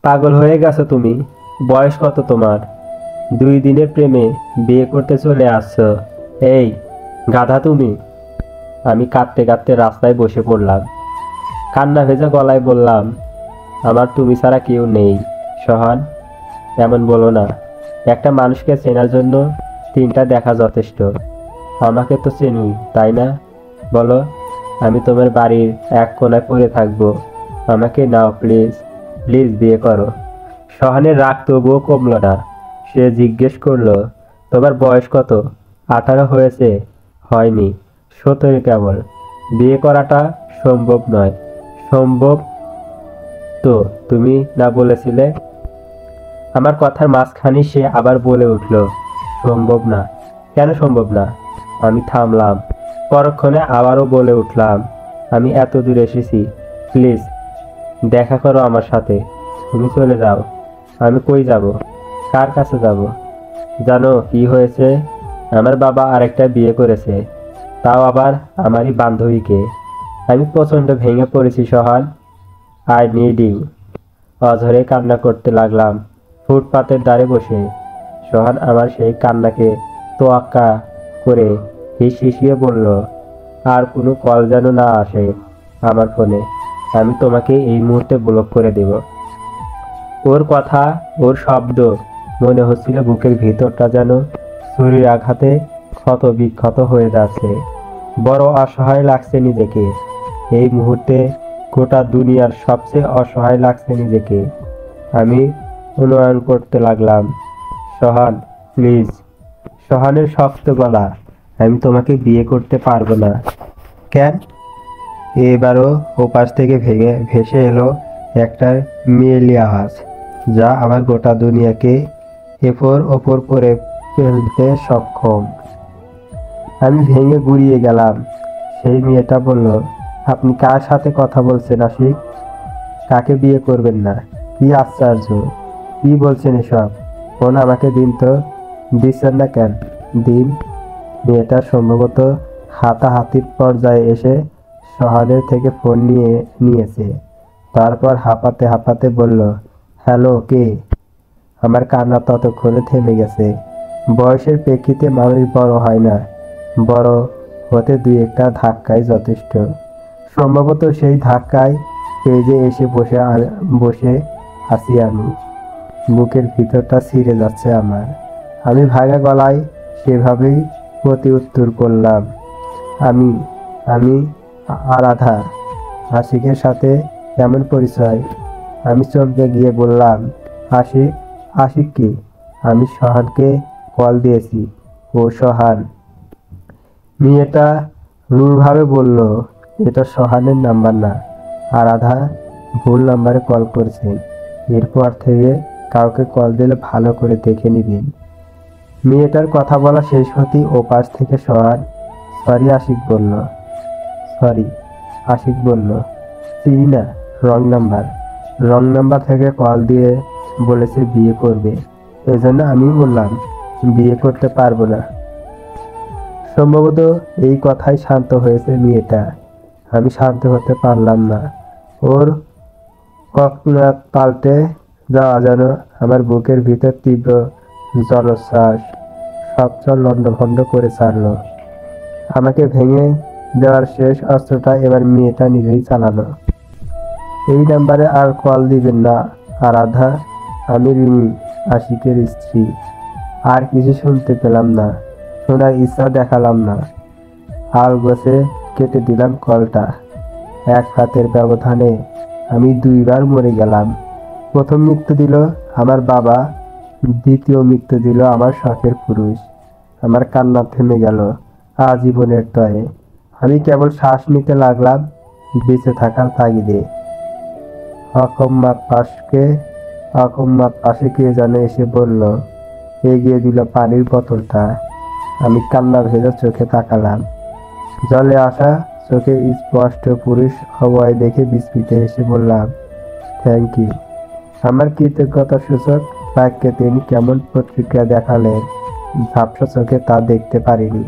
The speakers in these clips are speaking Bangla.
পাগল হয়ে গেছো তুমি? বয়স কত তোমার? 2 দিনের প্রেমে বিয়ে করতে চলে আসছো? এই গাধা তুমি! আমি কাঁদতে কাঁদতে রাস্তায় বসে পড়লাম। কান্না ভেজা গলায় বললাম, আমার তুমি ছাড়া কেউ নেই। সোহান, এমন বলো না। একটা মানুষকে চেনার জন্য 3টা দেখা যথেষ্ট। আমাকে তো চেনুই, তাই না? বলো, আমি তোমার বাড়ির এক কোণায় পড়ে থাকবো। আমাকে নাও প্লিজ, প্লিজ বিয়ে করো। সোহানের রাগ তবুও কমল না। সে জিজ্ঞেস করলো, তোমার বয়স কত? 18 হয়েছে? হয়নি, 17 কেবল। বিয়ে করাটা সম্ভব নয়। সম্ভব তো তুমি না বলেছিলে? আমার কথার মাঝখানে সে আবার বলে উঠল, সম্ভব না। কেন সম্ভব না? আমি থামলাম। পরক্ষণে আবারও বলে উঠলাম, আমি এত দূর এসেছি, প্লিজ দেখা করো আমার সাথে। তুমি চলে যাও। আমি কই যাব? কার কাছে যাব? জানো কি হয়েছে? আমার বাবা আরেকটা বিয়ে করেছে, তাও আবার আমারই বান্ধবীকে। আমি প্রচণ্ড ভেঙে পড়েছি সোহান। I need you. অঝরে কান্না করতে লাগলাম ফুটপাতের ধারে বসে। সোহান আমার সেই কান্নাকে তোয়াক্কা করে হিসিয়ে বলল, আর কোনো কল যেন না আসে আমার ফোনে। আমি তোমাকে এই মুহূর্তে ব্লক করে দেব। ওর কথা, ওর শব্দ মনে হচ্ছিল বুকের ভিতরটা যেন ছুরির আঘাতে ক্ষত বিক্ষত হয়ে যাচ্ছে। বড় অসহায় লাগছে নিজেকে এই মুহূর্তে। গোটা দুনিয়ার সবচেয়ে অসহায় লাগছে নিজেকে। আমি অনুনয় করতে লাগলাম, সোহান প্লিজ। সোহানের শক্ত গলা, আমি তোমাকে বিয়ে করতে পারবো না। কেন? এবারও ওপাশ থেকে ভেসে এলো একটা মেয়েলি আওয়াজ, যা আমার গোটা দুনিয়াকে এপর ওপর করে ফেলতে সক্ষম। আমি ভেঙে গুড়িয়ে গেলাম। সেই মেয়েটা বলল, আপনি কার সাথে কথা বলছেন আশিক? কাকে বিয়ে করবেন না? কি আশ্চর্য! কি বলছেন এসব? ফোন আমাকে দিন তো। দিচ্ছেন না কেন? দিন। মেয়েটা সম্ভবত হাতাহাতির পর্যায়ে এসে সোহানের থেকে ফোন নিয়েছে। তারপর হাঁপাতে হাঁপাতে বলল, হ্যালো, কে? আমার কান্না ততক্ষণে থেমে গেছে। বয়সের প্রেক্ষিতে মানুষ বড় হয় না, বড় হতে 2-1টা ধাক্কাই যথেষ্ট। সম্ভবত সেই ধাক্কায় পেজে এসে বসে আছি আমি। বুকের ভিতরটা ছিঁড়ে যাচ্ছে আমার। আমি ভাঙা গলায় সেভাবেই প্রতি উত্তর করলাম, আমি আমি আরাধা। আশিকের সাথে কেমন পরিচয়? আমি চমকে গিয়ে বললাম, আশিক? আশিক কি? আমি সোহানকে কল দিয়েছি। ও সোহান? মেয়েটা রূঢ়ভাবে বলল, এটা সোহানের নাম্বার না, আরাধা ভুল নাম্বারে কল করছেন। এরপর থেকে কাউকে কল দিলে ভালো করে দেখে নিবেন। মেয়েটার কথা বলা শেষ হতেই ওপাশ থেকে সোহান সরি আশিক বলল। সরি আশিক বলল, চিনি না, রং নাম্বার। রং নাম্বার থেকে কল দিয়ে বলেছে বিয়ে করবে। এজন্য আমি বললাম বিয়ে করতে পারবো না। সম্ভবত এই কথাই শান্ত হয়েছে মেয়েটা। আমি শান্ত হতে পারলাম না। ওর ককনাথ পাল্টে যাওয়া যেন আমার বুকের ভিতর তীব্র জলোচ্ছ্বাস সবচল লণ্ডভণ্ড করে ছাড়ল। আমাকে ভেঙে দেওয়ার শেষ অস্ত্রটা এবার মেয়েটা নিজেই চালালো। এই নাম্বারে আর কল দিবেন না আরাধা। আমি রিমি, আশিকের স্ত্রী। আর কিছু শুনতে পেলাম না, শোনার ইচ্ছা দেখালাম না। আলগোছে কেটে দিলাম কলটা। এক হাতের ব্যবধানে আমি 2বার মরে গেলাম। প্রথম মৃত্যু দিল আমার বাবা, দ্বিতীয় মৃত্যু দিল আমার শখের পুরুষ। আমার কান্না থেমে গেল আজীবনের তরে। আমি কেবল শ্বাস নিতে লাগলাম বেঁচে থাকার তাগিদে। অকম্মাত পাশে কে যেন এসে বলল, এগিয়ে দিল পানির বোতলটা। আমি কান্না ভেজা চোখে তাকালাম। জলে আসা চোখে স্পষ্ট পুরুষ অবয় দেখে বিস্মিত এসে বললাম, থ্যাংক ইউ। আমার কৃতজ্ঞতা সূচক বাক্যে তিনি কেমন প্রতিক্রিয়া দেখালেন ঝাপসা চোখে তা দেখতে পারিনি,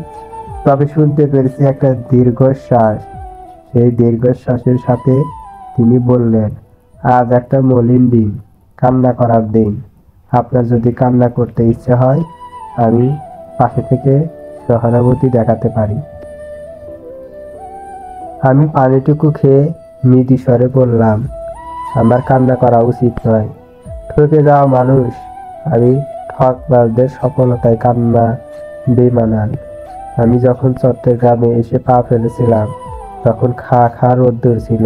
তবে শুনতে পেরেছি একটা দীর্ঘশ্বাস। সেই দীর্ঘশ্বাসের সাথে তিনি বললেন, আজ একটা মলিন দিন। কান্না করার দিন। আপনার যদি কান্না করতে ইচ্ছে হয়, আমি পাশে থেকে সহানুভূতি দেখাতে পারি। আমি পানিটুকু খেয়ে মৃদু স্বরে বললাম, আমার কান্না করা উচিত নয়। ঠকে যাওয়া মানুষ। আমি ঠকবাজদের সফলতায় কান্না বেমানান। আমি যখন চট্টগ্রামে এসে পা ফেলেছিলাম, তখন খা খা রোদ্দুর ছিল,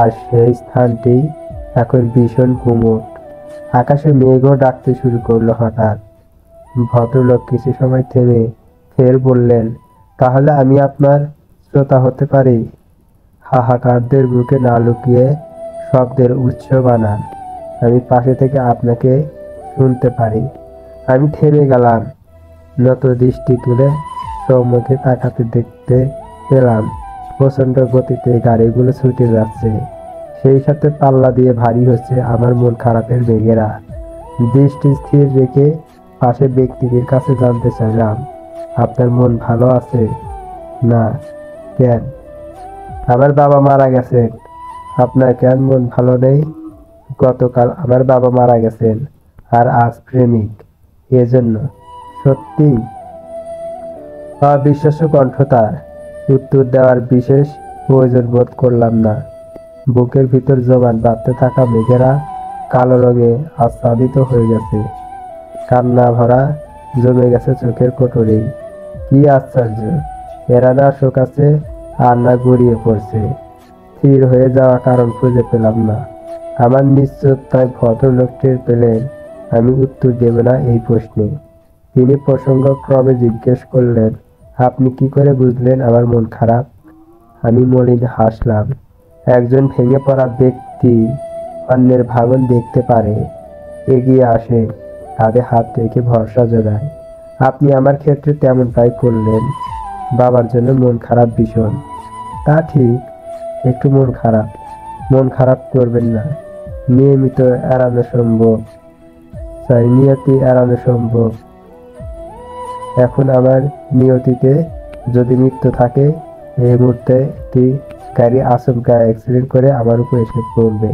আর সেই স্থানটি এখন ভীষণ গুমট। আকাশে মেঘও ডাকতে শুরু করলো হঠাৎ। ভদ্রলোক কিছু সময় থেমে ফের বললেন, তাহলে আমি আপনার শ্রোতা হতে পারি? হাহাকারদের বুকে না লুকিয়ে শব্দের উৎস বানান। আমি পাশে থেকে আপনাকে শুনতে পারি। আমি থেমে গেলাম। নত দৃষ্টি তুলে সম্মুখে তাকাতে দেখতে পেলাম প্রচন্ড গতিতে গাড়িগুলো ছুটে যাচ্ছে। সেই সাথে পাল্লা দিয়ে ভারী হচ্ছে আমার মন খারাপের মেঘেরা। দৃষ্টি স্থির রেখে পাশে ব্যক্তিদের কাছে জানতে চাইলাম, আপনার মন ভালো আছে? না। কেন? আমার বাবা মারা গেছেন। আপনার কেন মন ভালো নেই? গতকাল আমার বাবা মারা গেছেন, আর আজ প্রেমিক, এজন্য। সত্যি? অবিশ্বাস্য কণ্ঠ তার। উত্তর দেওয়ার বিশেষ প্রয়োজন বোধ করলাম না। বুকের ভিতর জমাট বাঁধতে থাকা মেঘেরা কালো রঙে আচ্ছাদিত হয়ে গেছে। কান্না ভরা জমে গেছে চোখের কোটরেই। কি আশ্চর্য! এরা না শোকাচ্ছে আর না গড়িয়ে পড়ছে। স্থির হয়ে যাওয়া কারণ খুঁজে পেলাম না। আমার নিশ্চয়তায় ভদ্রলোক টের পেলেন আমি উত্তর দেব না এই প্রশ্নে। তিনি প্রসঙ্গক্রমে জিজ্ঞেস করলেন, আপনি কি করে বুঝলেন আমার মন খারাপ? আমি মলিন হাসলাম। একজন ভেঙে পড়া ব্যক্তি অন্যের ভাঙন দেখতে পারে, এগিয়ে আসে, কাঁধে হাত রেখে ভরসা জোগায়। আপনি আমার ক্ষেত্রে তেমনটাই করলেন। বাবার জন্য মন খারাপ ভীষণ। তা ঠিক, একটু মন খারাপ করবেন না। নিয়মিত এড়ানো সম্ভব, নিয়তি এড়ানো সম্ভব। এখন আমার নিয়তিতে যদি মৃত্যু থাকে, এই মুহূর্তে একটি গাড়ি আচমকা অ্যাক্সিডেন্ট করে আমার উপর এসে পড়বে।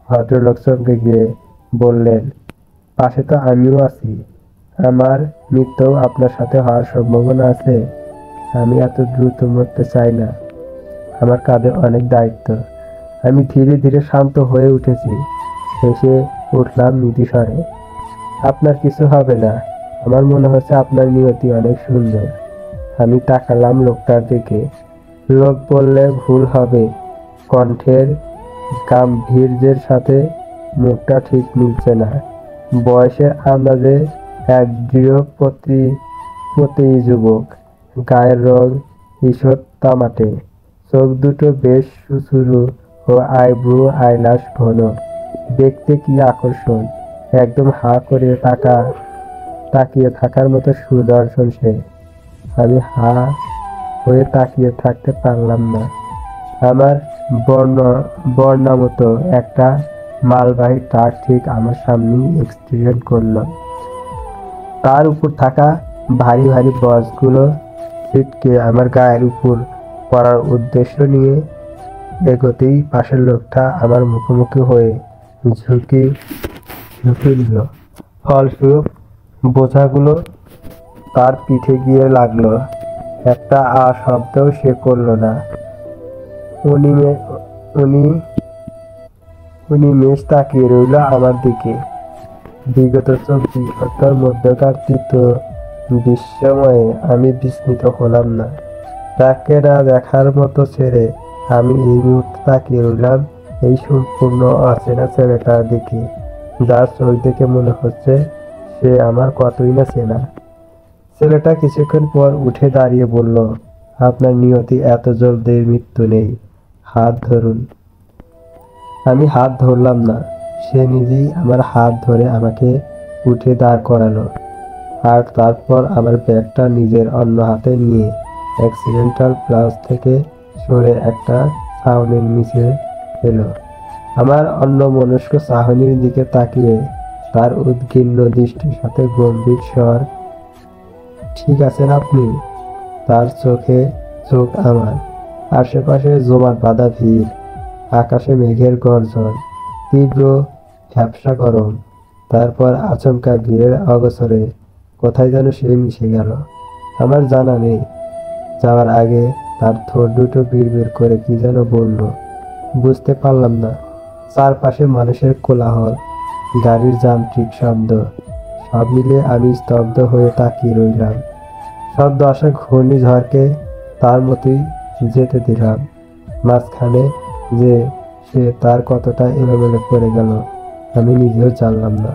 ভদ্রলোক চমকে গিয়ে বললেন, পাশে তো আমিও আছি। আমার মৃত্যু আপনার সাথে হওয়ার সম্ভাবনা আছে। আমি এত দ্রুত মরতে চাই না। আমার কাঁধে অনেক দায়িত্ব। আমি ধীরে ধীরে শান্ত হয়ে উঠেছি। হেসে উঠলাম মৃদু স্বরে, আপনার কিছু হবে না। আমার মনে হচ্ছে আপনার নিয়তি অনেক সুন্দর। আমি তাকালাম লোকটার দিকে। লোক বললে ভুল হবে। কণ্ঠের গাম্ভীর্যের সাথে মুখটা ঠিক মিলছে না। বয়সের আন্দাজে এক দৃঢ় প্রতিই যুবক। গায়ের রং ঈষৎ তামাটে। চোখ দুটো বেশ সুসুরু ও আইব্রু আইলাশ ঘন। দেখতে কি আকর্ষণ! একদম হা করে তাকিয়ে থাকার মতো সুদর্শন সে। আমি হা হয়ে তাকিয়ে থাকতে পারলাম না। আমার বর্ণামতো একটা মালবাহী ট্রাক ঠিক আমার সামনেই অ্যাক্সিডেন্ট করলো। তার উপর থাকা ভারী ভারী বক্সগুলো ছিটকে আমার গায়ের উপর পড়ার উদ্দেশ্য নিয়ে এগোতেই পাশের লোকটা আমার মুখোমুখি হয়ে ঝুঁকি নিল। ফলস্বরূপ বোঝাগুলো তার পিঠে গিয়ে লাগলো। একটা শব্দও সে করলো না। উনি মেষ তাকিয়ে রইল আমার দিকে। বিগত 24 ঘন্টার মধ্যকার তীব্র বিস্ময়ে আমি বিস্মিত হলাম না। তাকে না দেখার মতো ছেড়ে আমি এই মুহূর্তে তাকিয়ে রইলাম এই সম্পূর্ণ অচেনা ছেলেটার দিকে, যার চোখ দেখে মনে হচ্ছে সে আমার কতই না চেনা। ছেলেটা কিছুক্ষণ পর উঠে দাঁড়িয়ে বলল, আপনার নিয়তি এত জলদি মৃত্যু নেই, হাত ধরুন। আমি হাত ধরলাম না। সে নিজেই আমার হাত ধরে আমাকে উঠে দাঁড় করালো, আর তারপর আমার ব্যাগটা নিজের অন্য হাতে নিয়ে অ্যাক্সিডেন্টাল প্লাস থেকে সরে একটা ছাউনির নিচে এলো। আমার অন্যমনস্ক চাহনির দিকে তাকিয়ে তার উদ্বিগ্ন দৃষ্টির সাথে গম্ভীর স্বর, ঠিক আছেন আপনি? তার চোখে চোখ আমার। আশেপাশে জমাট বাঁধা ভিড়, আকাশে মেঘের গর্জন, তীব্র ঝাপসা গরম, তারপর আচমকা ভিড়ের অগোচরে কোথায় যেন সে মিশে গেল। আমার জানা নেই, যাওয়ার আগে তার ঠোঁট দুটো বিড়বিড় করে কি যেন বলল, বুঝতে পারলাম না। চারপাশে মানুষের কোলাহল, গাড়ির যান্ত্রিক শব্দ, সব মিলে আমি স্তব্ধ হয়ে তাকিয়ে রইলাম। সদ্য আসা ঘূর্ণিঝড়কে তার মতোই যেতে দিলাম। মাঝখানে যে সে তার কতটা এলোমেলো করে গেল আমি নিজেও জানলাম না।